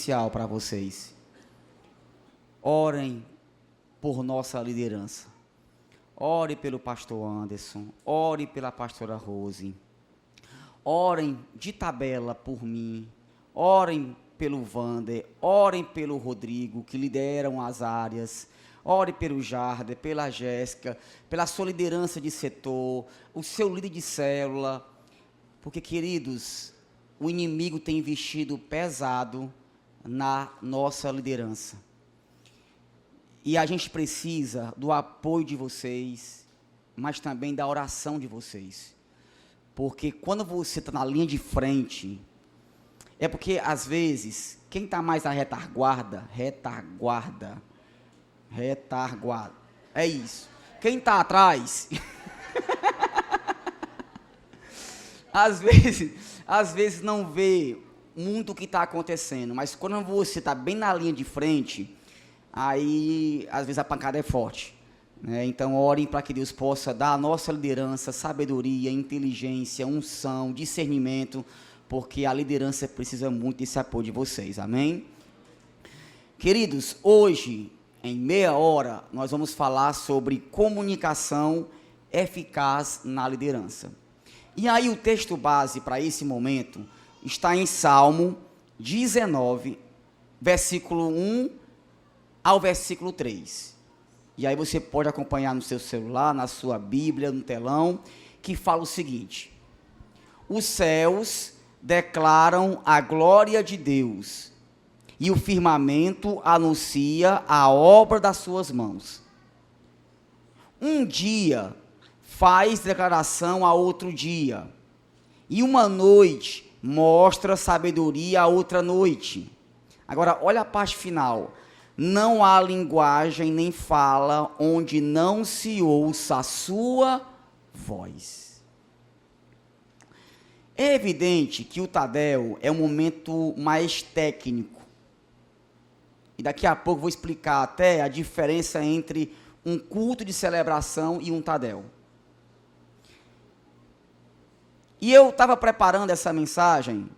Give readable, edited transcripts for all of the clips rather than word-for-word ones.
especial para vocês. Orem por nossa liderança. Ore pelo pastor Anderson, ore pela pastora Rose. Orem de tabela por mim, orem pelo Vander, orem pelo Rodrigo, que lideram as áreas. Ore pelo Jarder, pela Jéssica, pela sua liderança de setor, o seu líder de célula. Porque, queridos, o inimigo tem investido pesado na nossa liderança. E a gente precisa do apoio de vocês, mas também da oração de vocês. Porque quando você está na linha de frente, é porque, às vezes, quem está mais na retaguarda, é isso. Quem está atrás, às vezes não vê muito o que está acontecendo, mas quando você está bem na linha de frente, aí, às vezes, a pancada é forte. Então, orem para que Deus possa dar à nossa liderança sabedoria, inteligência, unção, discernimento, porque a liderança precisa muito desse apoio de vocês, amém? Queridos, hoje, em meia hora, nós vamos falar sobre comunicação eficaz na liderança. E aí o texto base para esse momento está em Salmo 19, versículo 1 ao versículo 3. E aí você pode acompanhar no seu celular, na sua Bíblia, no telão, que fala o seguinte: os céus declaram a glória de Deus, e o firmamento anuncia a obra das suas mãos. Um dia faz declaração a outro dia, e uma noite mostra sabedoria a outra noite. Agora, olha a parte final. Não há linguagem nem fala onde não se ouça a sua voz. É evidente que o Tadel é um momento mais técnico. E daqui a pouco vou explicar até a diferença entre um culto de celebração e um Tadel. E eu estava preparando essa mensagem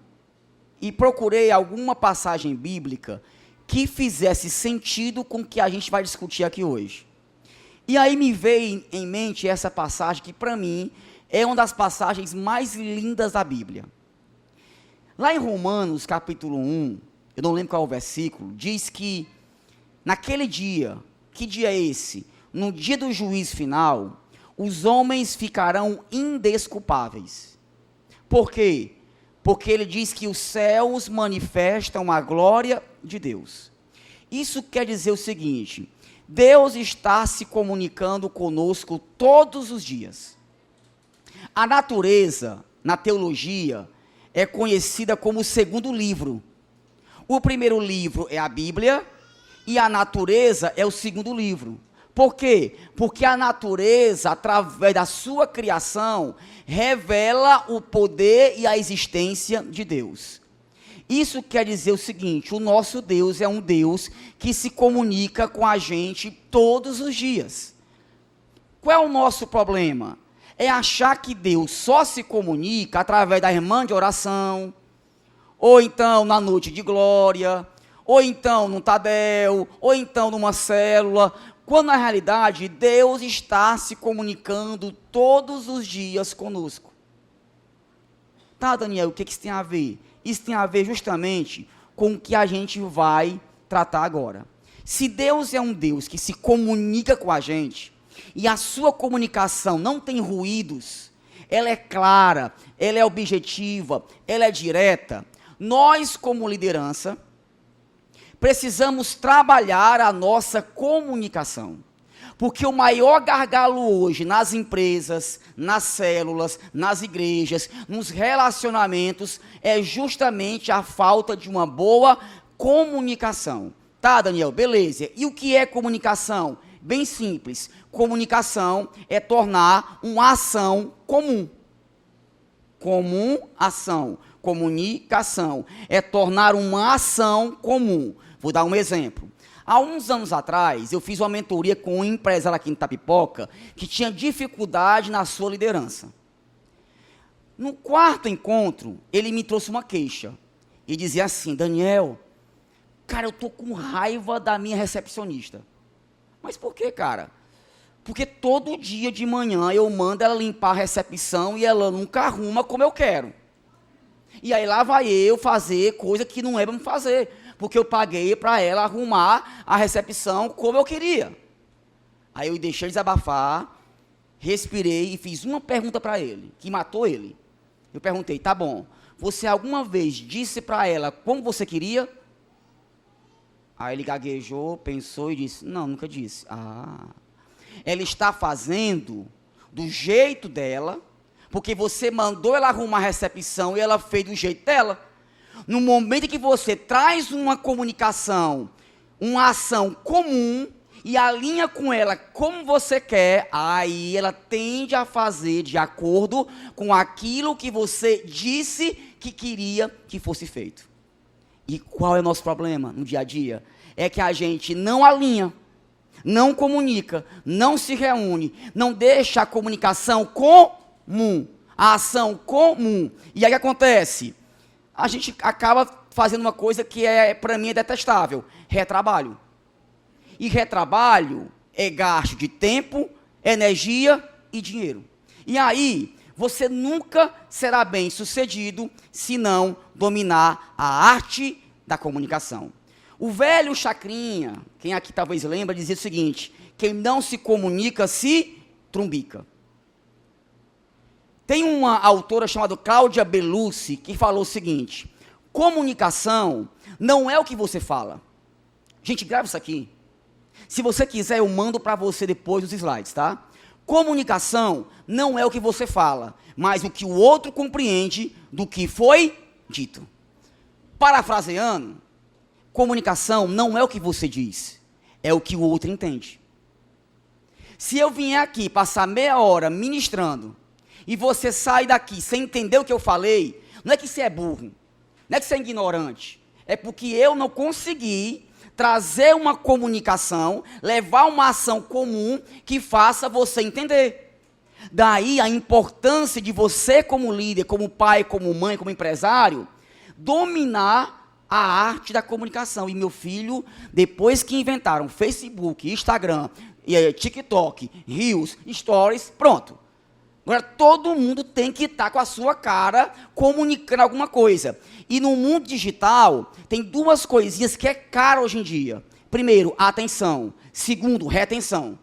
e procurei alguma passagem bíblica que fizesse sentido com o que a gente vai discutir aqui hoje. E aí me veio em mente essa passagem que, para mim, é uma das passagens mais lindas da Bíblia. Lá em Romanos, capítulo 1, eu não lembro qual é o versículo, diz que naquele dia, que dia é esse? No dia do juízo final, os homens ficarão indesculpáveis. Por quê? Porque ele diz que os céus manifestam a glória de Deus. Isso quer dizer o seguinte: Deus está se comunicando conosco todos os dias. A natureza, na teologia, é conhecida como o segundo livro. O primeiro livro é a Bíblia e a natureza é o segundo livro. Por quê? Porque a natureza, através da sua criação, revela o poder e a existência de Deus. Isso quer dizer o seguinte: o nosso Deus é um Deus que se comunica com a gente todos os dias. Qual é o nosso problema? É achar que Deus só se comunica através da irmã de oração, ou então na noite de glória, ou então num Tadel, ou então numa célula, quando na realidade Deus está se comunicando todos os dias conosco. Tá, Daniel, o que isso tem a ver? Isso tem a ver justamente com o que a gente vai tratar agora. Se Deus é um Deus que se comunica com a gente, e a sua comunicação não tem ruídos, ela é clara, ela é objetiva, ela é direta, nós como liderança precisamos trabalhar a nossa comunicação. Porque o maior gargalo hoje nas empresas, nas células, nas igrejas, nos relacionamentos, é justamente a falta de uma boa comunicação. Tá, Daniel? Beleza. E o que é comunicação? Bem simples. Comunicação é tornar uma ação comum. Ação. Comunicação é tornar uma ação comum. Vou dar um exemplo. Há uns anos atrás, eu fiz uma mentoria com um empresário aqui em Itapipoca que tinha dificuldade na sua liderança. No quarto encontro, ele me trouxe uma queixa. E dizia assim: Daniel, Cara, eu tô com raiva da minha recepcionista. Mas por quê, cara? Porque todo dia de manhã eu mando ela limpar a recepção e ela nunca arruma como eu quero. E aí lá vai eu fazer coisa que não é para me fazer. Porque eu paguei para ela arrumar a recepção como eu queria. Aí eu deixei desabafar, respirei e fiz uma pergunta para ele, que matou ele. Eu perguntei, tá bom, você alguma vez disse para ela como você queria? Aí ele gaguejou, pensou e disse, não, nunca disse. Ela está fazendo do jeito dela, porque você mandou ela arrumar a recepção e ela fez do jeito dela. No momento em que você traz uma comunicação, uma ação comum, e alinha com ela como você quer, aí ela tende a fazer de acordo com aquilo que você disse que queria que fosse feito. E qual é o nosso problema no dia a dia? É que a gente não alinha, não comunica, não se reúne, não deixa a comunicação comum, a ação comum. E aí o que acontece? A gente acaba fazendo uma coisa que para mim é detestável, retrabalho. E retrabalho é gasto de tempo, energia e dinheiro. E aí, você nunca será bem sucedido se não dominar a arte da comunicação. O velho Chacrinha, quem aqui talvez lembra, dizia o seguinte, quem não se comunica se trumbica. Tem uma autora chamada Cláudia Bellussi que falou o seguinte, comunicação não é o que você fala. Gente, grava isso aqui. Se você quiser, eu mando para você depois os slides, tá? Comunicação não é o que você fala, mas o que o outro compreende do que foi dito. Parafraseando, comunicação não é o que você diz, é o que o outro entende. Se eu vier aqui passar meia hora ministrando e você sai daqui sem entender o que eu falei, não é que você é burro, não é que você é ignorante, é porque eu não consegui trazer uma comunicação, levar uma ação comum que faça você entender. Daí a importância de você como líder, como pai, como mãe, como empresário, dominar a arte da comunicação. E meu filho, depois que inventaram Facebook, Instagram, TikTok, Reels, Stories, pronto. Agora todo mundo tem que estar com a sua cara comunicando alguma coisa. E no mundo digital, tem duas coisinhas que é caro hoje em dia. Primeiro, atenção. Segundo, retenção.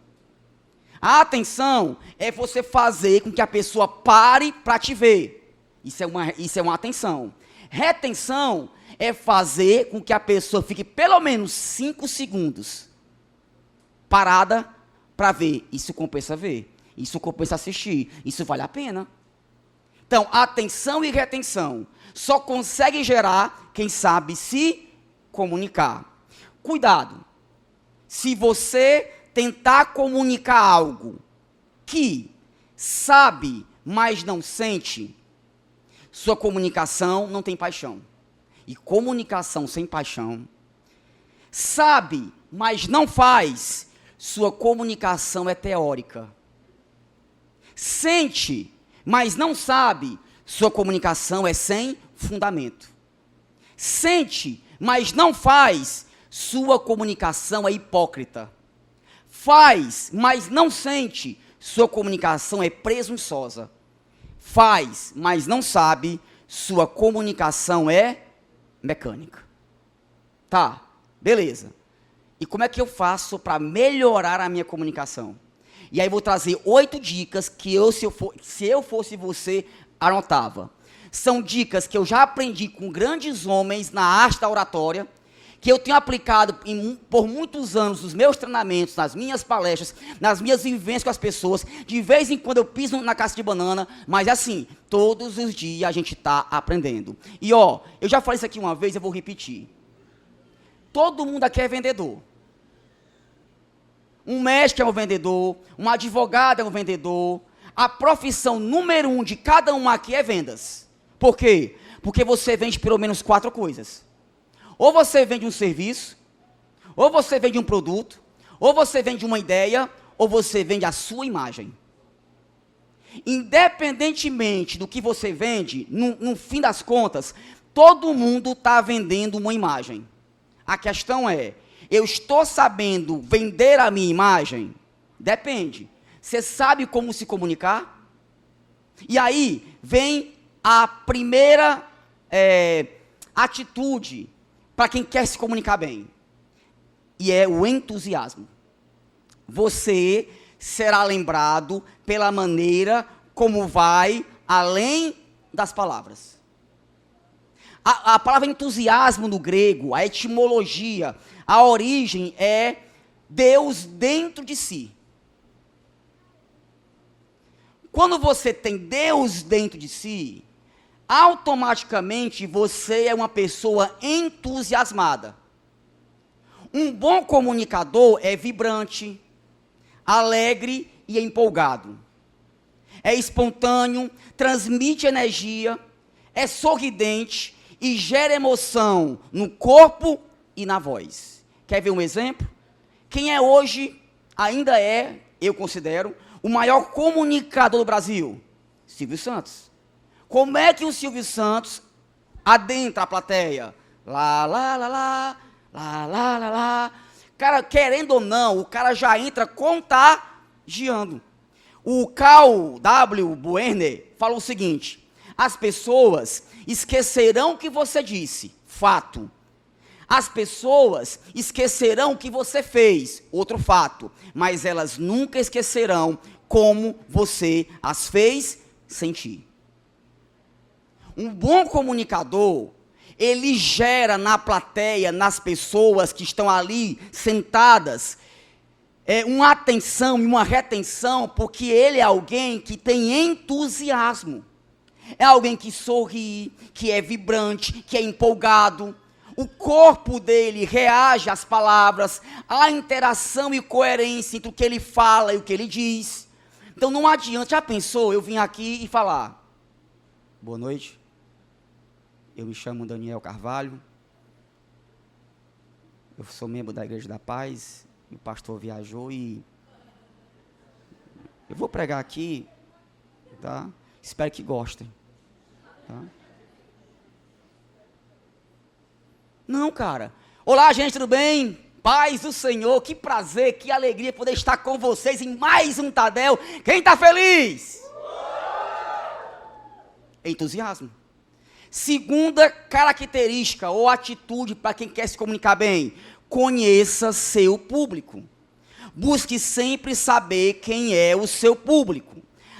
A atenção é você fazer com que a pessoa pare para te ver. Isso é uma atenção. Retenção é fazer com que a pessoa fique pelo menos 5 segundos parada para ver. Isso compensa ver. Isso compensa assistir. Isso vale a pena. Então, atenção e retenção só consegue gerar quem sabe se comunicar. Cuidado. Se você tentar comunicar algo que sabe, mas não sente, sua comunicação não tem paixão. E comunicação sem paixão, sabe, mas não faz, sua comunicação é teórica. Sente, mas não sabe, sua comunicação é sem fundamento. Sente, mas não faz, sua comunicação é hipócrita. Faz, mas não sente, sua comunicação é presunçosa. Faz, mas não sabe, sua comunicação é mecânica. Tá, beleza. E como é que eu faço para melhorar a minha comunicação? E aí vou trazer 8 dicas que se eu fosse você, anotava. São dicas que eu já aprendi com grandes homens na arte da oratória, que eu tenho aplicado por muitos anos nos meus treinamentos, nas minhas palestras, nas minhas vivências com as pessoas. De vez em quando eu piso na casca de banana, mas assim, todos os dias a gente está aprendendo. E ó, eu já falei isso aqui uma vez, eu vou repetir. Todo mundo aqui é vendedor. Um médico é um vendedor, um advogado é um vendedor. A profissão número 1 de cada um aqui é vendas. Por quê? Porque você vende pelo menos 4 coisas. Ou você vende um serviço, ou você vende um produto, ou você vende uma ideia, ou você vende a sua imagem. Independentemente do que você vende, no fim das contas, todo mundo está vendendo uma imagem. A questão é, eu estou sabendo vender a minha imagem? Depende. Você sabe como se comunicar? E aí vem a primeira atitude para quem quer se comunicar bem. E é o entusiasmo. Você será lembrado pela maneira como vai além das palavras. A palavra entusiasmo no grego, a etimologia, a origem é Deus dentro de si. Quando você tem Deus dentro de si, automaticamente você é uma pessoa entusiasmada. Um bom comunicador é vibrante, alegre e empolgado. É espontâneo, transmite energia, é sorridente e gera emoção no corpo e na voz. Quer ver um exemplo? Quem é hoje, ainda é, eu considero, o maior comunicador do Brasil? Silvio Santos. Como é que o Silvio Santos adentra a plateia? Lá, lá, lá, lá, lá, lá, lá, lá. Cara, querendo ou não, o cara já entra contagiando. O Carl W. Buehner falou o seguinte: as pessoas esquecerão o que você disse, fato. As pessoas esquecerão o que você fez, outro fato. Mas elas nunca esquecerão como você as fez sentir. Um bom comunicador, ele gera na plateia, nas pessoas que estão ali sentadas, uma atenção e uma retenção, porque ele é alguém que tem entusiasmo. É alguém que sorri, que é vibrante, que é empolgado. O corpo dele reage às palavras, à interação e coerência entre o que ele fala e o que ele diz. Então não adianta, já pensou eu vim aqui e falar: boa noite, eu me chamo Daniel Carvalho, eu sou membro da Igreja da Paz, e o pastor viajou e eu vou pregar aqui, tá? Espero que gostem, tá? Não, cara. Olá, gente, tudo bem? Paz do Senhor, que prazer, que alegria poder estar com vocês em mais um Tadel. Quem está feliz? Entusiasmo. Segunda característica ou atitude para quem quer se comunicar bem: conheça seu público. Busque sempre saber quem é o seu público.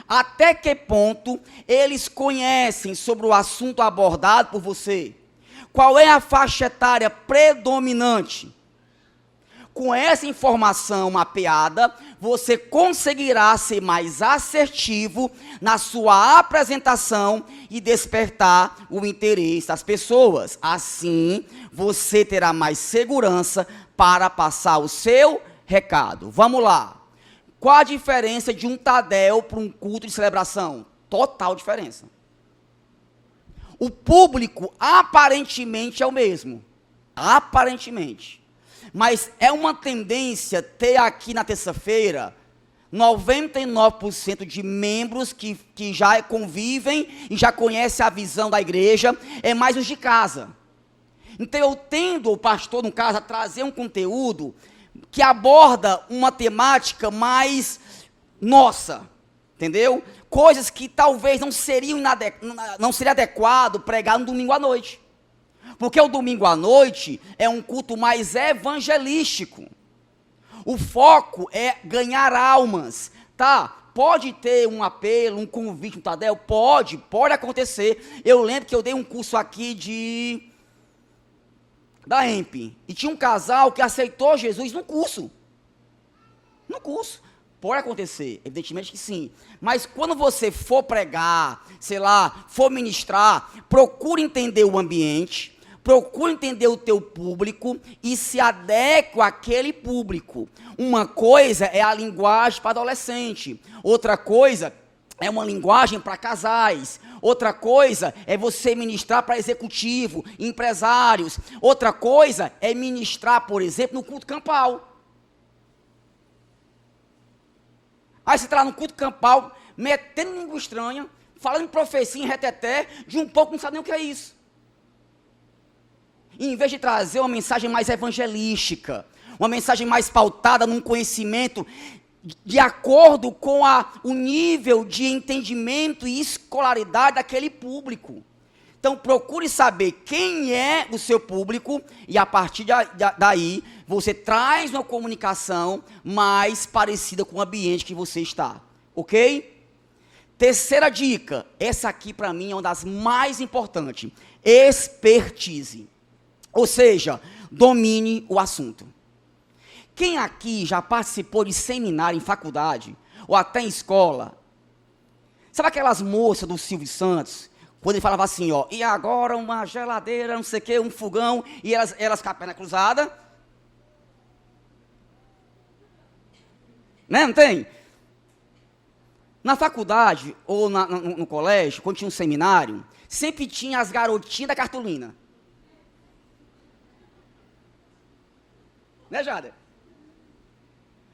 Até que ponto eles conhecem sobre o assunto abordado por você? Qual é a faixa etária predominante? Com essa informação mapeada, você conseguirá ser mais assertivo na sua apresentação e despertar o interesse das pessoas. Assim, você terá mais segurança para passar o seu recado. Vamos lá. Qual a diferença de um Tadel para um culto de celebração? Total diferença. O público aparentemente é o mesmo. Aparentemente. Mas é uma tendência ter aqui na terça-feira 99% de membros que já convivem e já conhecem a visão da igreja, é mais os de casa. Então eu tendo, o pastor, no caso, a trazer um conteúdo que aborda uma temática mais nossa, entendeu? Coisas que talvez não seria adequado pregar no domingo à noite. Porque o domingo à noite é um culto mais evangelístico. O foco é ganhar almas, tá? Pode ter um apelo, um convite, um Tadel? Pode acontecer. Eu lembro que eu dei um curso aqui da EMP, e tinha um casal que aceitou Jesus no curso. No curso. Pode acontecer, evidentemente que sim. Mas quando você for pregar, sei lá, for ministrar, procure entender o ambiente, procure entender o teu público e se adeque àquele público. Uma coisa é a linguagem para adolescente, outra coisa é uma linguagem para casais, outra coisa é você ministrar para executivo, empresários, outra coisa é ministrar, por exemplo, no culto campal. Aí você está lá no culto campal, metendo língua estranha, falando em profecia, em reteté, de um pouco não sabe nem o que é isso. em vez de trazer uma mensagem mais evangelística, uma mensagem mais pautada num conhecimento de acordo com o nível de entendimento e escolaridade daquele público. Então, procure saber quem é o seu público e, a partir daí, você traz uma comunicação mais parecida com o ambiente que você está. Ok? Terceira dica, essa aqui para mim é uma das mais importantes. Expertise. Ou seja, domine o assunto. Quem aqui já participou de seminário em faculdade, ou até em escola? Sabe aquelas moças do Silvio Santos, quando ele falava assim, ó, e agora uma geladeira, não sei o quê, um fogão, e elas com a perna cruzada? Né, não tem? Na faculdade, ou no colégio, quando tinha um seminário, sempre tinha as garotinhas da cartolina. Né, Jader?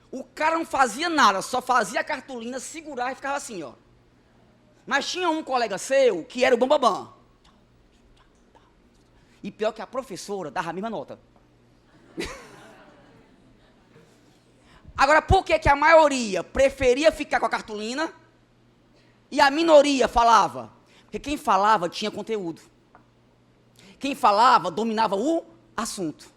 O cara não fazia nada, só fazia a cartolina, segurar e ficava assim, ó. Mas tinha um colega seu que era o bambambam. E pior que a professora dava a mesma nota. Agora, por que a maioria preferia ficar com a cartolina e a minoria falava? Porque quem falava tinha conteúdo. Quem falava dominava o assunto.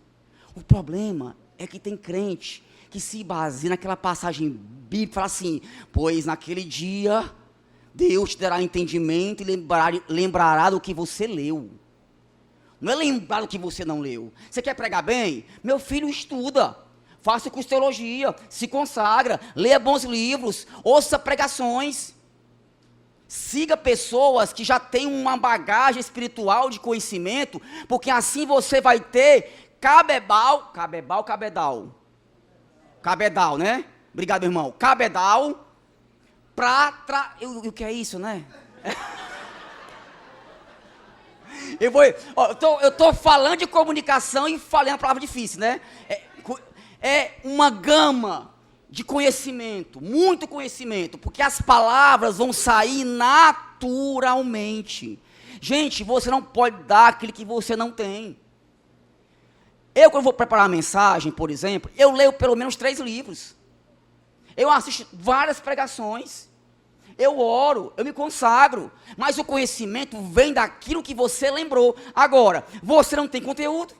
O problema é que tem crente que se baseia naquela passagem bíblica, fala assim, pois naquele dia Deus te dará entendimento e lembrará do que você leu. Não é lembrar do que você não leu. Você quer pregar bem? Meu filho, estuda, faça curso de teologia, se consagra, leia bons livros, ouça pregações, siga pessoas que já têm uma bagagem espiritual de conhecimento, porque assim você vai ter cabedal, né? Obrigado, irmão. Cabedal o que é isso, né? Eu tô falando de comunicação e falei uma palavra difícil, né? É uma gama de conhecimento, muito conhecimento, porque as palavras vão sair naturalmente. Gente, você não pode dar aquilo que você não tem. Quando vou preparar uma mensagem, por exemplo, eu leio pelo menos 3 livros. Eu assisto várias pregações. Eu oro, eu me consagro. Mas o conhecimento vem daquilo que você lembrou. Agora, você não tem conteúdo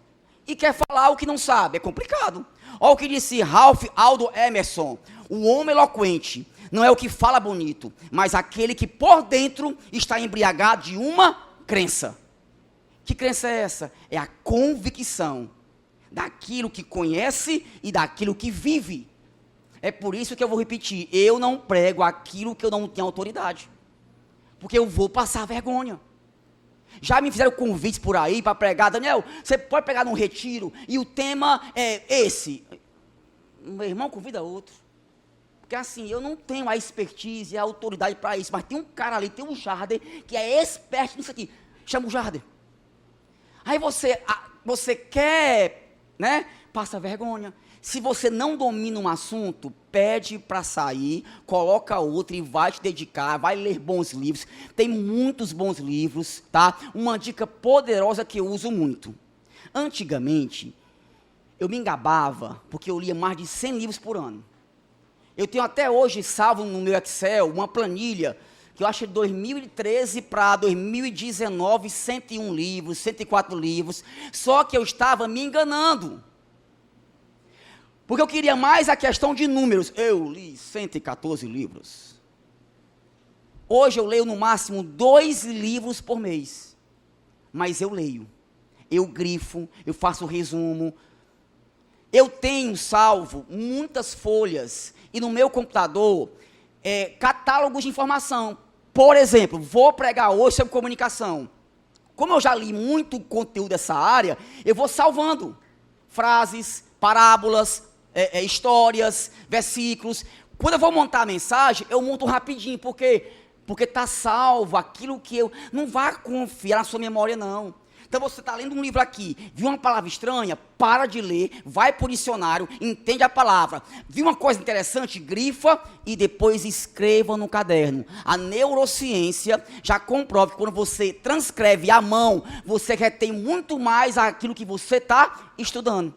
e quer falar o que não sabe. É complicado. Olha o que disse Ralph Waldo Emerson. O homem eloquente não é o que fala bonito, mas aquele que por dentro está embriagado de uma crença. Que crença é essa? É a convicção daquilo que conhece e daquilo que vive. É por isso que eu vou repetir, eu não prego aquilo que eu não tenho autoridade, porque eu vou passar vergonha. Já me fizeram convites por aí para pregar, Daniel, você pode pregar num retiro, e o tema é esse. Meu irmão, convida outro, porque assim, eu não tenho a expertise e a autoridade para isso, mas tem um cara ali, tem um Jarder, que é expert nisso aqui, chama o Jarder. Aí você quer, né, passa vergonha. Se você não domina um assunto, pede para sair, coloca outro e vai te dedicar, vai ler bons livros. Tem muitos bons livros, tá? Uma dica poderosa que eu uso muito. Antigamente, eu me engabava, porque eu lia mais de 100 livros por ano. Eu tenho até hoje salvo no meu Excel uma planilha, que eu acho que de 2013 para 2019, 101 livros, 104 livros, só que eu estava me enganando. Porque eu queria mais a questão de números. Eu li 114 livros. Hoje eu leio no máximo 2 livros por mês. Mas eu leio. Eu grifo, eu faço resumo. Eu tenho salvo muitas folhas. E no meu computador, catálogos de informação. Por exemplo, vou pregar hoje sobre comunicação. Como eu já li muito conteúdo dessa área, eu vou salvando frases, parábolas, histórias, versículos. Quando eu vou montar a mensagem, eu monto rapidinho, porque está salvo aquilo que eu... Não vá confiar na sua memória, não. Então você está lendo um livro aqui, viu uma palavra estranha, para de ler, vai para o dicionário, entende a palavra. Viu uma coisa interessante, grifa e depois escreva no caderno. A neurociência já comprova que quando você transcreve à mão, você retém muito mais aquilo que você está estudando.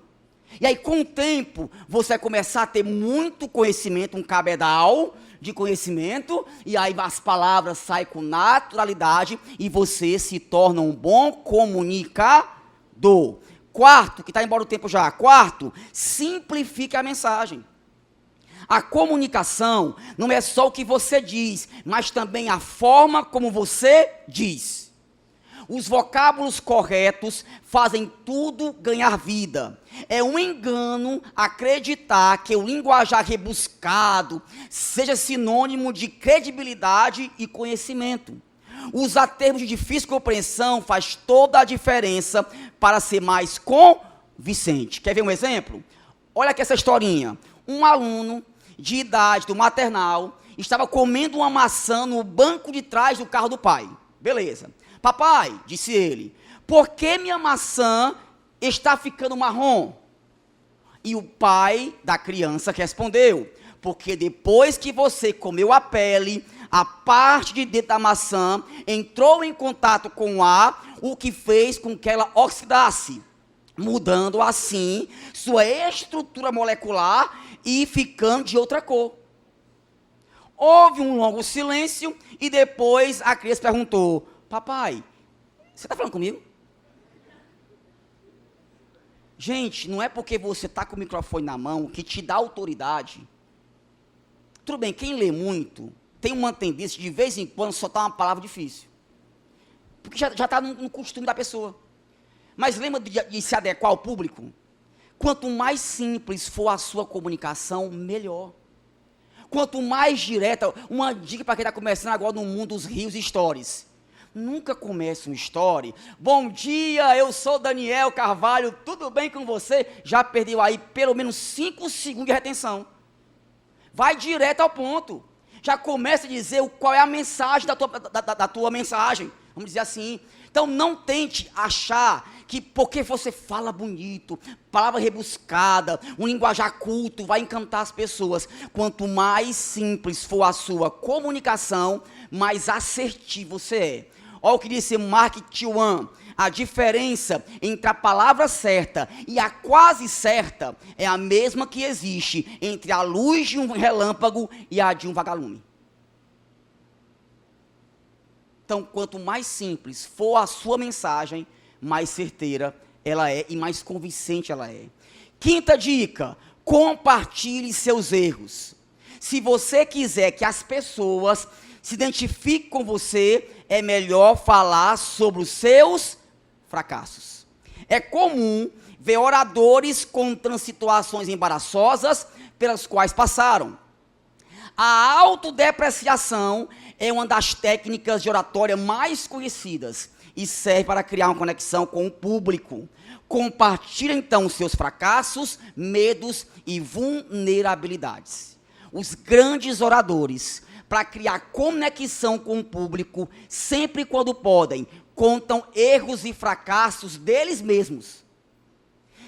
E aí com o tempo, você vai começar a ter muito conhecimento, um cabedal de conhecimento, e aí as palavras saem com naturalidade e você se torna um bom comunicador. Quarto, que está embora o tempo já. Quarto, simplifique a mensagem. A comunicação não é só o que você diz, mas também a forma como você diz. Os vocábulos corretos fazem tudo ganhar vida. É um engano acreditar que o linguajar rebuscado seja sinônimo de credibilidade e conhecimento. Usar termos de difícil compreensão faz toda a diferença para ser mais convincente. Quer ver um exemplo? Olha aqui essa historinha. Um aluno de idade do maternal estava comendo uma maçã no banco de trás do carro do pai. Beleza. Papai, disse ele, por que minha maçã está ficando marrom? E o pai da criança respondeu, porque depois que você comeu a pele, a parte de dentro da maçã entrou em contato com o ar, o que fez com que ela oxidasse, mudando assim sua estrutura molecular e ficando de outra cor. Houve um longo silêncio e depois a criança perguntou, papai, você está falando comigo? Gente, não é porque você está com o microfone na mão que te dá autoridade. Tudo bem, quem lê muito tem uma tendência de vez em quando soltar uma palavra difícil. Porque já está no costume da pessoa. Mas lembra de se adequar ao público? Quanto mais simples for a sua comunicação, melhor. Quanto mais direta, uma dica para quem está começando agora no mundo dos rios e stories. Nunca comece um story. Bom dia, eu sou Daniel Carvalho, tudo bem com você? Já perdeu aí pelo menos 5 segundos de retenção. Vai direto ao ponto. Já começa a dizer qual é a mensagem da tua mensagem. Vamos dizer assim. Então não tente achar que porque você fala bonito, palavra rebuscada, um linguajar culto, vai encantar as pessoas. Quanto mais simples for a sua comunicação, mais assertivo você é. Olha o que disse Mark Twain, a diferença entre a palavra certa e a quase certa é a mesma que existe entre a luz de um relâmpago e a de um vagalume. Então, quanto mais simples for a sua mensagem, mais certeira ela é e mais convincente ela é. Quinta dica, compartilhe seus erros. Se você quiser que as pessoas se identifiquem com você, é melhor falar sobre os seus fracassos. É comum ver oradores contando situações embaraçosas pelas quais passaram. A autodepreciação é uma das técnicas de oratória mais conhecidas e serve para criar uma conexão com o público. Compartilhe então os seus fracassos, medos e vulnerabilidades. Os grandes oradores, para criar conexão com o público, sempre quando podem, contam erros e fracassos deles mesmos.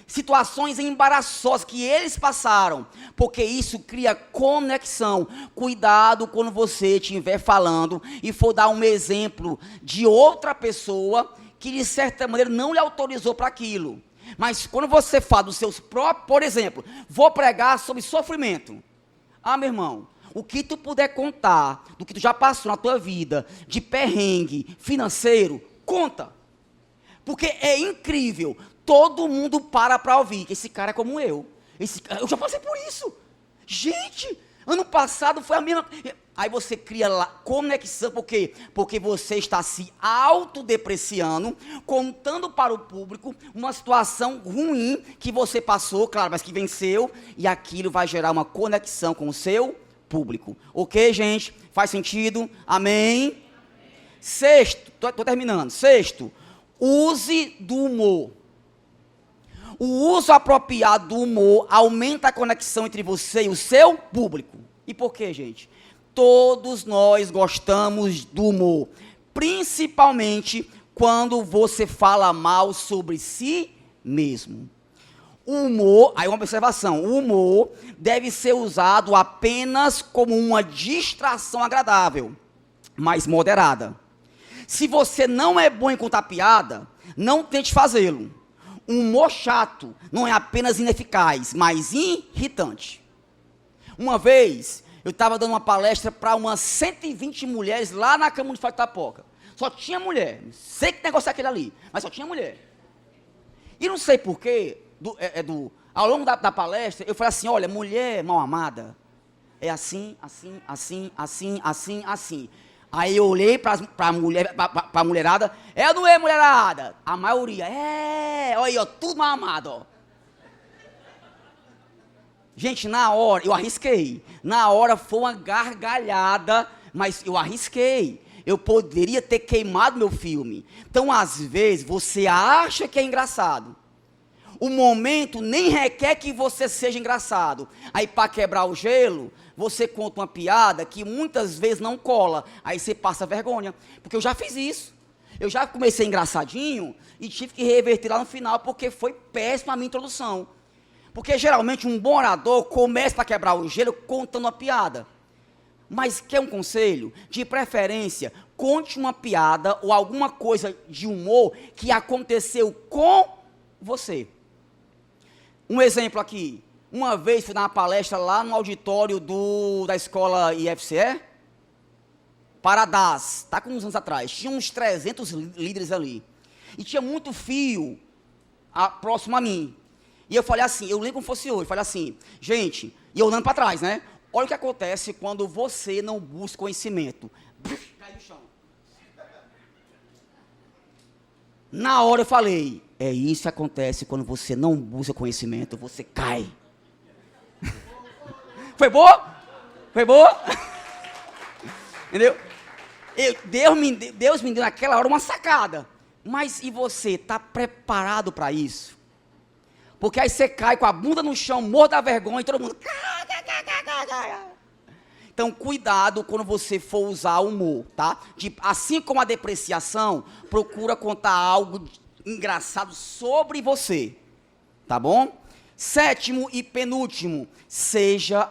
Situações embaraçosas que eles passaram, porque isso cria conexão. Cuidado quando você estiver falando e for dar um exemplo de outra pessoa que de certa maneira não lhe autorizou para aquilo. Mas quando você fala dos seus próprios, por exemplo, vou pregar sobre sofrimento. Ah, meu irmão, o que tu puder contar do que tu já passou na tua vida, de perrengue financeiro, conta. Porque é incrível, todo mundo para ouvir. Esse cara é como eu. Eu já passei por isso. Gente, ano passado foi a mesma... Aí você cria lá conexão, por quê? Porque você está se autodepreciando, contando para o público uma situação ruim que você passou, claro, mas que venceu, e aquilo vai gerar uma conexão com o seu público. Ok, gente? Faz sentido? Amém? Sexto, estou terminando. Sexto, use do humor. O uso apropriado do humor aumenta a conexão entre você e o seu público. E por quê, gente? Todos nós gostamos do humor, principalmente quando você fala mal sobre si mesmo. O humor, aí uma observação, o humor deve ser usado apenas como uma distração agradável, mas moderada. Se você não é bom em contar piada, não tente fazê-lo. Um humor chato não é apenas ineficaz, mas irritante. Uma vez, eu estava dando uma palestra para umas 120 mulheres lá na Câmara de Itapoca. Só tinha mulher. Não sei que negócio é aquele ali, mas só tinha mulher. E não sei porquê, ao longo da palestra, eu falei assim, olha, mulher mal amada é assim, assim, assim, assim, assim, assim. Aí eu olhei para a mulherada, é ou não é, mulherada? A maioria, olha aí, ó, tudo mal amado, ó. Gente, na hora, eu arrisquei. Na hora foi uma gargalhada, mas eu arrisquei. Eu poderia ter queimado meu filme. Então, às vezes, você acha que é engraçado. O momento nem requer que você seja engraçado. Aí, para quebrar o gelo, você conta uma piada que muitas vezes não cola. Aí você passa vergonha. Porque eu já fiz isso. Eu já comecei engraçadinho e tive que reverter lá no final, porque foi péssima a minha introdução. Porque geralmente um bom orador começa para quebrar o gelo contando uma piada. Mas quer um conselho? De preferência, conte uma piada ou alguma coisa de humor que aconteceu com você. Um exemplo aqui. Uma vez fui dar uma palestra lá no auditório da escola IFCE, Paradás, tá com uns anos atrás. Tinha uns 300 líderes ali. E tinha muito fio próximo a mim. E eu falei assim, eu lembro como fosse hoje, falei assim, gente, e eu olhando para trás, né? Olha o que acontece quando você não busca conhecimento. Cai no chão. Na hora eu falei, é isso que acontece quando você não busca conhecimento, você cai. Foi boa? Foi boa? Entendeu? Deus me deu naquela hora uma sacada. Mas e você, está preparado para isso? Porque aí você cai com a bunda no chão, morto da vergonha, e todo mundo... Então, cuidado quando você for usar o humor, tá? Assim como a depreciação, procura contar algo engraçado sobre você, tá bom? Sétimo e penúltimo, seja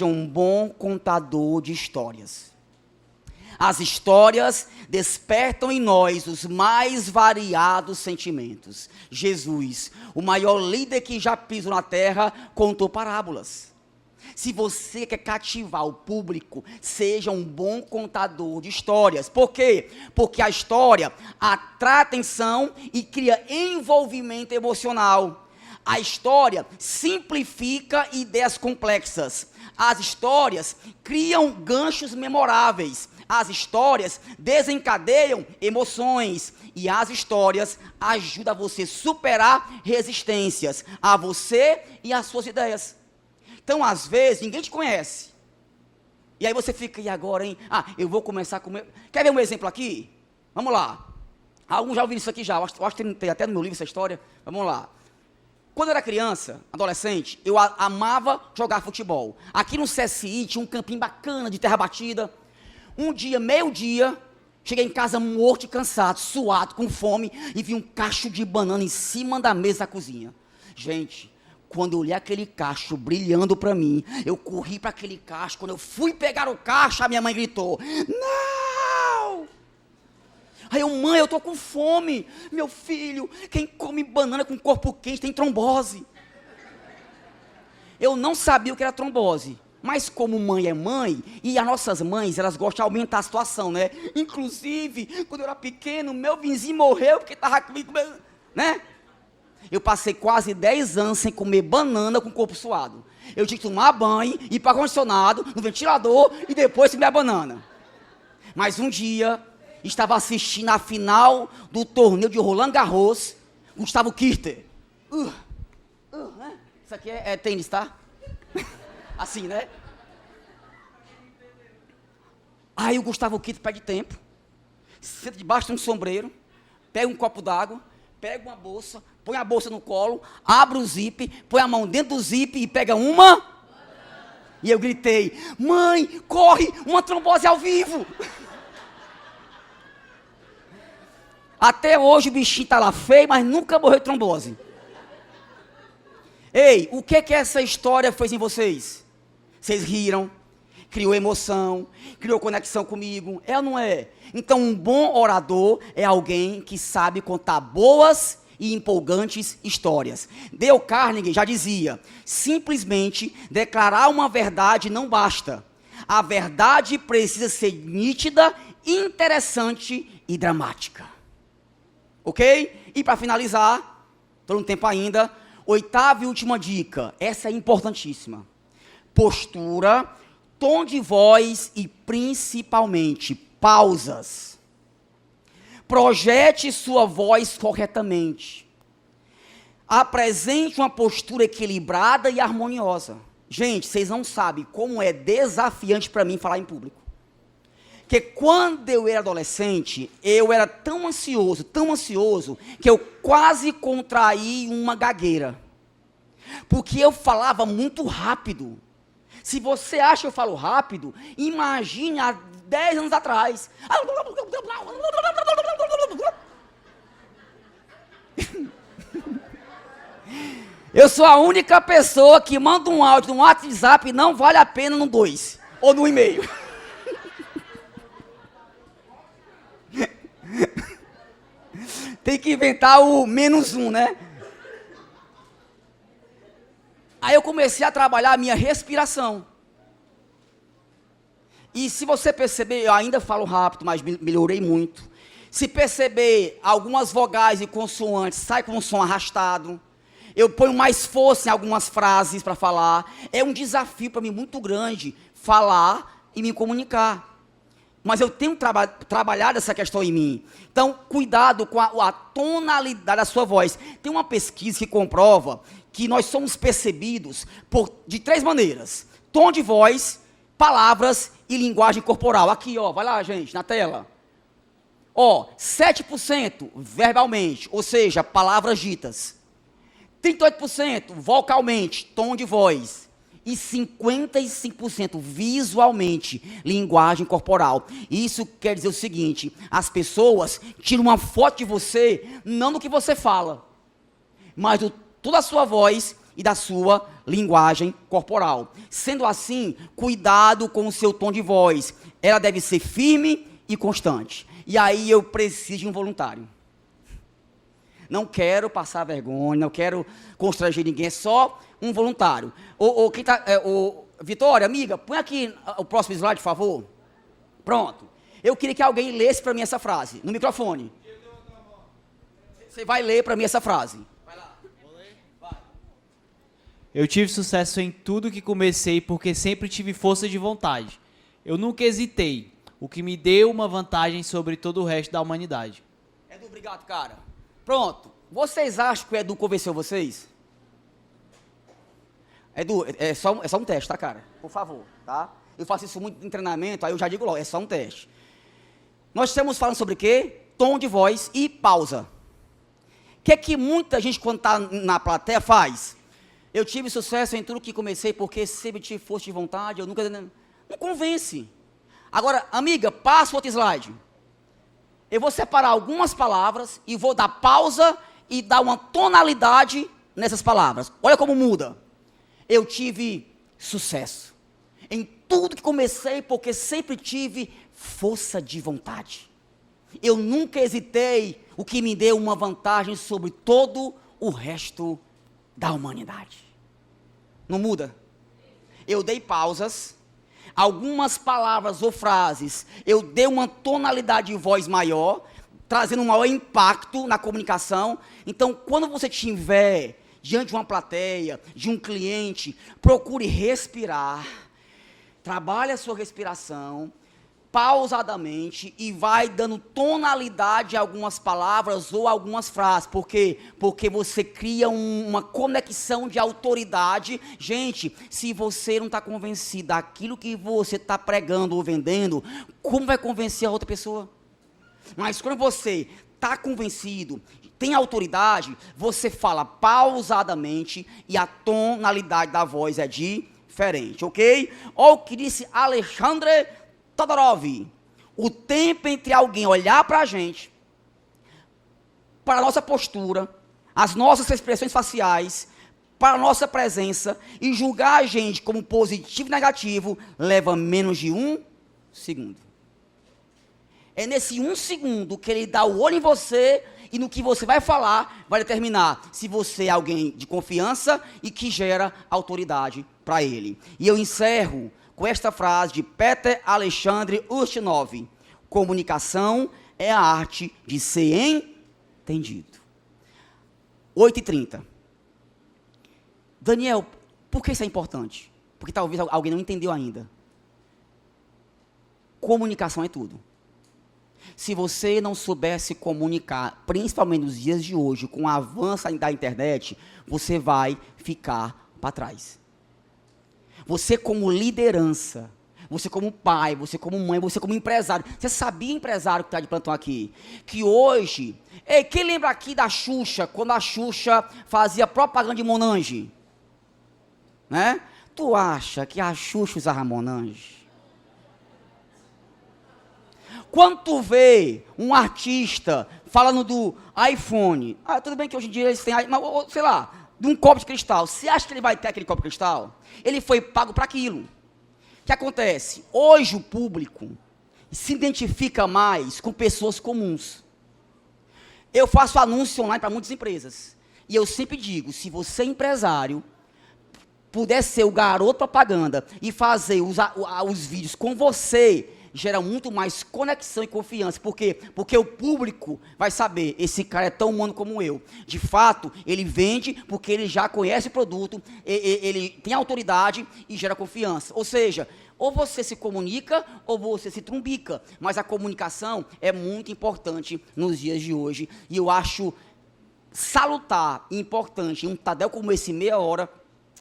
um bom contador de histórias. As histórias despertam em nós os mais variados sentimentos. Jesus, o maior líder que já pisou na terra, contou parábolas. Se você quer cativar o público, seja um bom contador de histórias. Por quê? Porque a história atrai atenção e cria envolvimento emocional. A história simplifica ideias complexas. As histórias criam ganchos memoráveis. As histórias desencadeiam emoções. E as histórias ajudam você a superar resistências a você e às suas ideias. Então, às vezes, ninguém te conhece. E aí você fica, e agora, hein? Eu vou começar a comer. Quer ver um exemplo aqui? Vamos lá. Alguns já ouviram isso aqui já. Eu acho que tem até no meu livro essa história. Vamos lá. Quando eu era criança, adolescente, eu amava jogar futebol. Aqui no CSI tinha um campinho bacana de terra batida. Um dia, meio-dia, cheguei em casa morto e cansado, suado, com fome, e vi um cacho de banana em cima da mesa da cozinha. Gente, quando eu olhei aquele cacho brilhando para mim, eu corri para aquele cacho. Quando eu fui pegar o cacho, a minha mãe gritou, não! Aí eu, mãe, eu tô com fome. Meu filho, quem come banana com corpo quente tem trombose. Eu não sabia o que era trombose. Mas como mãe é mãe, e as nossas mães, elas gostam de aumentar a situação, né? Inclusive, quando eu era pequeno, meu vizinho morreu porque estava comigo, né? Eu passei quase 10 anos sem comer banana com o corpo suado. Eu tinha que tomar banho, ir para o ar-condicionado, no ventilador, e depois comer a banana. Mas um dia, estava assistindo a final do torneio de Roland Garros, Gustavo Kirter. Né? Isso aqui é tênis, tá? Assim, né? Aí o Gustavo Kirter perde tempo, senta debaixo de um sombreiro, pega um copo d'água, pega uma bolsa, põe a bolsa no colo, abre o zip, põe a mão dentro do zip e pega uma... E eu gritei, mãe, corre, uma trombose ao vivo! Até hoje o bichinho tá lá feio, mas nunca morreu de trombose. Ei, o que essa história fez em vocês? Vocês riram, criou emoção, criou conexão comigo, é ou não é? Então um bom orador é alguém que sabe contar boas e empolgantes histórias. Dale Carnegie já dizia, simplesmente declarar uma verdade não basta. A verdade precisa ser nítida, interessante e dramática. Ok? E para finalizar, estou no tempo ainda, 8ª e última dica, essa é importantíssima. Postura, tom de voz e principalmente pausas. Projete sua voz corretamente. Apresente uma postura equilibrada e harmoniosa. Gente, vocês não sabem como é desafiante para mim falar em público. Porque quando eu era adolescente, eu era tão ansioso, que eu quase contraí uma gagueira. Porque eu falava muito rápido. Se você acha que eu falo rápido, imagine há 10 anos atrás. Eu sou a única pessoa que manda um áudio no WhatsApp e não vale a pena no 2 ou no e-mail. Tem que inventar o -1, né? Aí eu comecei a trabalhar a minha respiração. E se você perceber, eu ainda falo rápido, mas melhorei muito. Se perceber, algumas vogais e consoantes saem com um som arrastado. Eu ponho mais força em algumas frases para falar. É um desafio para mim muito grande falar e me comunicar. Mas eu tenho trabalhado essa questão em mim. Então, cuidado com a tonalidade da sua voz. Tem uma pesquisa que comprova que nós somos percebidos de 3 maneiras. Tom de voz, palavras e linguagem corporal. Aqui, ó, vai lá, gente, na tela. Ó, 7% verbalmente, ou seja, palavras ditas. 38% vocalmente, tom de voz. E 55% visualmente, linguagem corporal. Isso quer dizer o seguinte, as pessoas tiram uma foto de você, não do que você fala, mas do toda a sua voz e da sua linguagem corporal. Sendo assim, cuidado com o seu tom de voz. Ela deve ser firme e constante. E aí eu preciso de um voluntário. Não quero passar vergonha, não quero constranger ninguém, é só um voluntário. Quem tá, Vitória, amiga, põe aqui o próximo slide, por favor. Pronto. Eu queria que alguém lesse para mim essa frase, no microfone. Você vai ler para mim essa frase. Vai lá. Eu tive sucesso em tudo que comecei porque sempre tive força de vontade. Eu nunca hesitei, o que me deu uma vantagem sobre todo o resto da humanidade. Edu, obrigado, cara. Pronto. Vocês acham que o Edu convenceu vocês? Edu, é só um teste, tá, cara? Por favor, tá? Eu faço isso muito em treinamento, aí eu já digo logo, é só um teste. Nós estamos falando sobre o quê? Tom de voz e pausa. O que é que muita gente, quando está na plateia, faz? Eu tive sucesso em tudo que comecei, porque sempre tive força de vontade, eu nunca... Não convence. Agora, amiga, passa o outro slide. Eu vou separar algumas palavras e vou dar pausa e dar uma tonalidade nessas palavras. Olha como muda. Eu tive sucesso em tudo que comecei, porque sempre tive força de vontade. Eu nunca hesitei, o que me deu uma vantagem sobre todo o resto da humanidade. Não muda? Eu dei pausas, algumas palavras ou frases, eu dei uma tonalidade de voz maior, trazendo um maior impacto na comunicação. Então, quando você estiver diante de uma plateia, de um cliente, procure respirar, trabalhe a sua respiração, pausadamente, e vai dando tonalidade a algumas palavras ou algumas frases. Por quê? Porque você cria uma conexão de autoridade. Gente, se você não está convencido daquilo que você está pregando ou vendendo, como vai convencer a outra pessoa? Mas quando você está convencido, tem autoridade, você fala pausadamente e a tonalidade da voz é diferente, ok? Olha o que disse Alexandre Todorov: o tempo entre alguém olhar para a gente, para a nossa postura, as nossas expressões faciais, para a nossa presença, e julgar a gente como positivo e negativo leva menos de 1 segundo. É nesse 1 segundo que ele dá o olho em você e no que você vai falar vai determinar se você é alguém de confiança e que gera autoridade para ele. E eu encerro com esta frase de Peter Alexandre Ustinov: comunicação é a arte de ser entendido. 8h30. Daniel, por que isso é importante? Porque talvez alguém não entendeu ainda. Comunicação é tudo. Se você não soubesse comunicar, principalmente nos dias de hoje, com o avanço da internet, você vai ficar para trás. Você como liderança, você como pai, você como mãe, você como empresário. Você sabia, empresário que está de plantão aqui, que hoje... quem lembra aqui da Xuxa, quando a Xuxa fazia propaganda de Monange? Né? Tu acha que a Xuxa usava Monange? Quando tu vê um artista falando do iPhone, tudo bem que hoje em dia eles têm, mas, sei lá, de um copo de cristal, você acha que ele vai ter aquele copo de cristal? Ele foi pago para aquilo. O que acontece? Hoje o público se identifica mais com pessoas comuns. Eu faço anúncio online para muitas empresas. E eu sempre digo, se você é empresário, puder ser o garoto propaganda e fazer os vídeos com você, gera muito mais conexão e confiança. Por quê? Porque o público vai saber, esse cara é tão humano como eu. De fato, ele vende porque ele já conhece o produto, ele tem autoridade e gera confiança. Ou seja, ou você se comunica ou você se trumbica. Mas a comunicação é muito importante nos dias de hoje. E eu acho salutar e importante em um Tadel como esse, meia hora,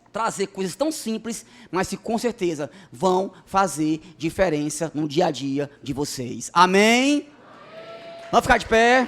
trazer coisas tão simples, mas que com certeza vão fazer diferença no dia a dia de vocês. Amém? Amém. Vamos ficar de pé.